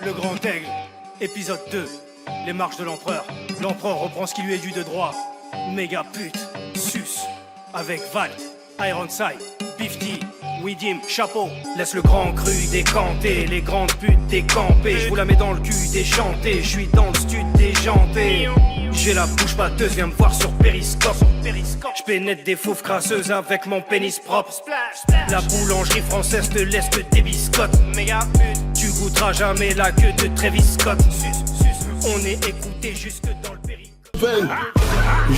Le Grand Aigle, épisode 2, les marches de l'empereur. L'empereur reprend ce qui lui est dû de droit. Méga pute, sus, avec Val, Ironside, Bifty, Widim, chapeau. Laisse le grand cru décanter, les grandes putes décamper. Je vous la mets dans le cul déchanté, je suis dans le stud déjanté. J'ai la bouche pâteuse, viens me voir sur Périscope. Je pénètre des fauves crasseuses avec mon pénis propre. La boulangerie française te laisse que des biscottes. Tu goûteras jamais la queue de Travis Scott. On est écouté jusque dans le péricole.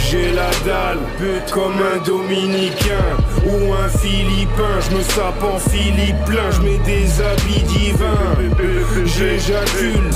J'ai la dalle, but comme un Dominicain ou un Philippin. Je me sape en Philippe plein, je mets des habits divins. J'éjacule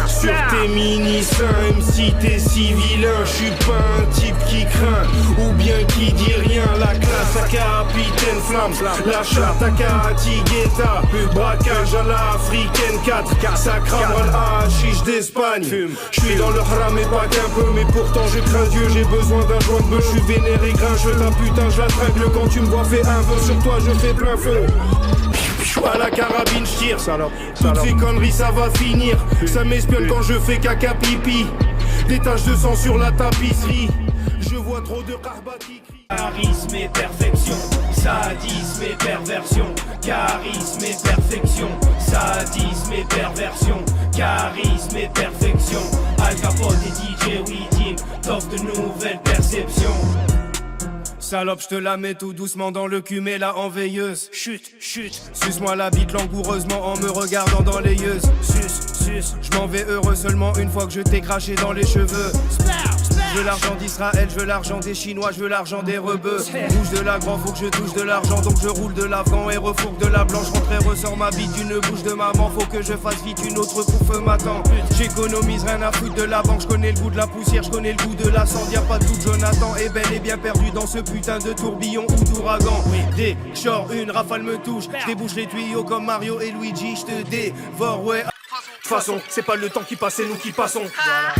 sur tes mini-seins. Même si t'es si vilain, je suis pas un type qui craint ou bien qui dit rien. La classe à Capitaine Flamme, la charte à Catigueta. Braquage à la africaine 4, ça crame à chiche d'Espagne. Je suis dans le haram et pas qu'un peu, mais pourtant je crains Dieu. J'ai besoin d'un joint de bœuf, je suis vénère et grincheux. Ta putain, je la tringle quand tu me vois fais un vœu sur toi, je fais plein feu. À la carabine, je tire. Toutes ces conneries, ça va finir. Ça m'espionne quand je fais caca pipi. Des taches de sang sur la tapisserie. Je vois trop de carbati. Charisme et perfection, sadisme et perversion. Charisme et perfection, sadisme et perversion. Charisme et perfection. Al Capote et DJ Widim t'offrent de nouvelles perceptions. Salope, je te la mets tout doucement dans le cul, mais là en veilleuse. Chut, chut, suce-moi la bite langoureusement en me regardant dans les yeux. Sus, je m'en vais heureux seulement une fois que je t'ai craché dans les cheveux. Je veux l'argent d'Israël, je veux l'argent des Chinois, je veux l'argent des rebeux. Bouge de la grand, faut que je touche de l'argent, donc je roule de l'Afghan et refourgue de la blanche. Rentre et ressort ma bite d'une bouche de maman, faut que je fasse vite une autre bouffe m'attend. J'économise rien à foutre de la banque, je connais le goût de la poussière, je connais le goût de la cendre. Y'a pas de doute, Jonathan est bel et bien perdu dans ce putain de tourbillon ou d'ouragan. Dès que je sors une rafale me touche, je débouche les tuyaux comme Mario et Luigi, je te dévore, ouais. De toute façon, c'est pas le temps qui passe, c'est nous qui passons.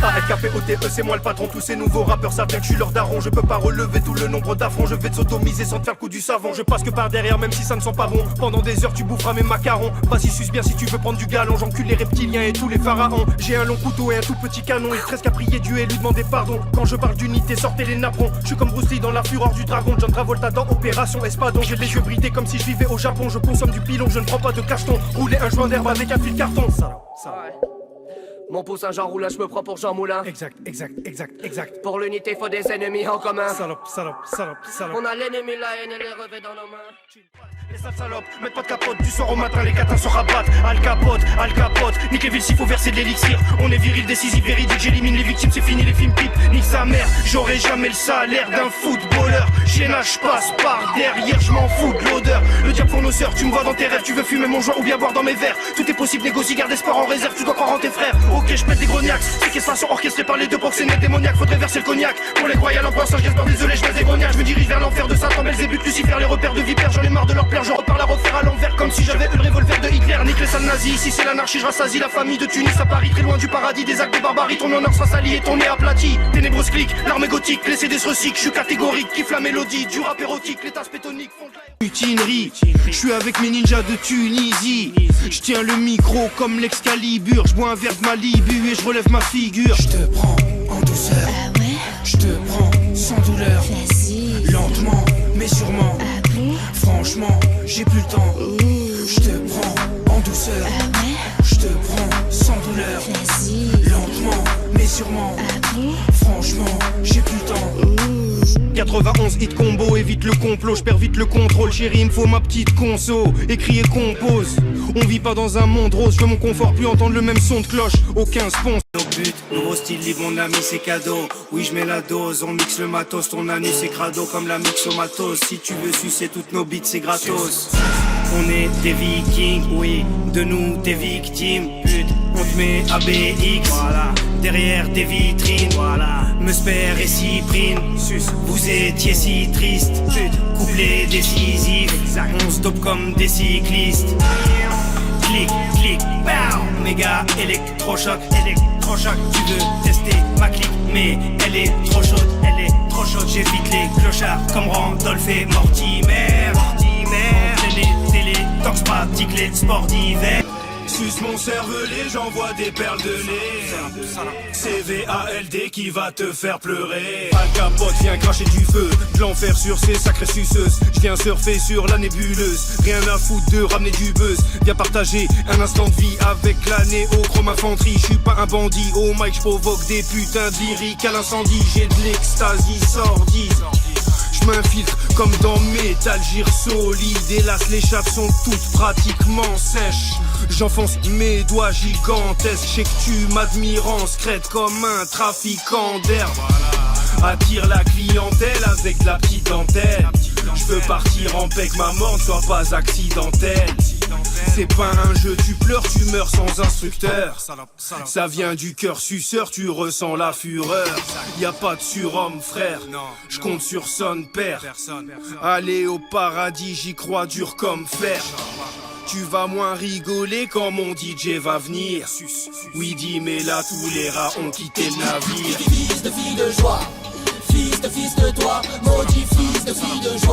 ALKPOTE, c'est moi le patron. Tous ces nouveaux rappeurs savent bien que je suis leur daron. Je peux pas relever tout le nombre d'affronts. Je vais te sodomiser sans te faire le coup du savon. Je passe que par derrière, même si ça ne sent pas bon. Pendant des heures, tu boufferas mes macarons. Vas-y, suce bien si tu veux prendre du galon. J'encule les reptiliens et tous les pharaons. J'ai un long couteau et un tout petit canon. Et presque à prier Dieu et lui demander pardon. Quand je parle d'unité, sortez les napperons. Je suis comme Bruce Lee dans la fureur du dragon. John Travolta dans Opération Espadon. J'ai les yeux bridés comme si je vivais au Japon. Je consomme du pilon, je ne prends pas de cacheton. Rouler un joint d'herbe avec un fil carton. Mon poussin Jean Roulin, je me prends pour Jean Moulin. Exact. Pour l'unité, faut des ennemis en commun. Salope. On a l'ennemi, la haine et les revêts dans nos mains. Les sales salopes, mettent pas de capote, du soir au matin les catins se rabattent. Al Capote, nique les villes s'il faut verser de l'élixir. On est viril, décisif, véridique, j'élimine les victimes, c'est fini les films pipes. Nique sa mère, j'aurai jamais le salaire d'un footballeur. Je passe par derrière, je m'en fous de l'odeur. Le diable pour nos sœurs, tu me vois dans tes rêves, tu veux fumer mon joint ou bien boire dans mes verres. Tout est possible, négocie, garde espoir en réserve, tu dois croire en tes frères. Ok, je pète des grognacs, séquestration orchestrée par les deux proxénètes démoniaques. Faudrait verser le cognac, pour les croyants l'empereur sans geste, désolé, je baise des grognacs. Je me dirige vers l'enfer de Satan, Belzébuth, Lucifer, les repères de vipères. J'en ai marre de leur plaire, je repars la refaire à l'envers comme si j'avais eu le revolver de Hitler. Nique les sales nazis, ici c'est l'anarchie, je rassasie la famille de Tunis à Paris, très loin du paradis, des actes de barbarie. Ton honneur sera sali et ton nez aplati. Ténébreuse clique, l'armée gothique, les CD se recyclent. Je suis catégorique, kiffe la mélodie, du rap érotique, les tasses pétoniques font de la mutinerie. Je suis avec mes ninjas de Tunisie. Je tiens le micro comme l'Excalibur. Je bois un verre de Malibu et je relève ma figure. Je te prends en douceur. Ah ouais? Je te prends sans douleur. Vas-y. Lentement, mais sûrement. Ah bon? Franchement, j'ai plus le temps. Je te prends en douceur. Ah ouais? Je te prends sans douleur. Vas-y. Lentement, mais sûrement. Ah bon? Franchement, j'ai plus le temps. 91 hit combo, évite le complot, je perds vite le contrôle. Chérie, il me faut ma petite conso. Écris et compose. On vit pas dans un monde rose, je veux mon confort, plus entendre le même son de cloche. Aucun sponsor. But, nouveau style libre, mon ami, c'est cadeau. Oui, je mets la dose, on mixe le matos. Ton anus, c'est crado comme la mixomatos. Si tu veux sucer toutes nos beats, c'est gratos. On est des vikings, oui, de nous des victimes. Pute, on te met ABX, voilà. Derrière des vitrines, voilà. Meusper et Cyprine, vous étiez si triste. Pute, couplet décisif, on se dope comme des cyclistes. Clic, clic, pow. Méga électrochoc, tu veux tester ma clique, mais elle est trop chaude, j'évite les clochards comme Randolph et Mortimer. Télé, tox pratique les sports d'hiver. Suce mon cervelet, j'envoie des perles de lait. C'est VALD qui va te faire pleurer. Al Capote vient cracher du feu, de l'enfer sur ses sacrées suceuses. Je viens surfer sur la nébuleuse, rien à foutre de ramener du buzz. Viens partager un instant de vie avec la néochrome infanterie. Je suis pas un bandit, au mic je provoque des putains de lyriques à l'incendie. J'ai de l'extasie sordide. Je m'infiltre comme dans Metal Gear Solid. Hélas les chattes sont toutes pratiquement sèches. J'enfonce mes doigts gigantesques. Je sais que tu m'admires en secrète comme un trafiquant d'herbe. Attire la clientèle avec de la petite dentelle. Je veux partir en paix, que ma mort ne soit pas accidentelle. C'est pas un jeu, tu pleures, tu meurs sans instructeur. Ça vient du cœur suceur, tu ressens la fureur. Y a pas de surhomme frère, je compte sur son père. Aller au paradis, j'y crois dur comme fer. Tu vas moins rigoler quand mon DJ va venir. Oui dis mais là tous les rats ont quitté le navire. Fils de fille de joie, fils de toi, maudit fils de fille de joie.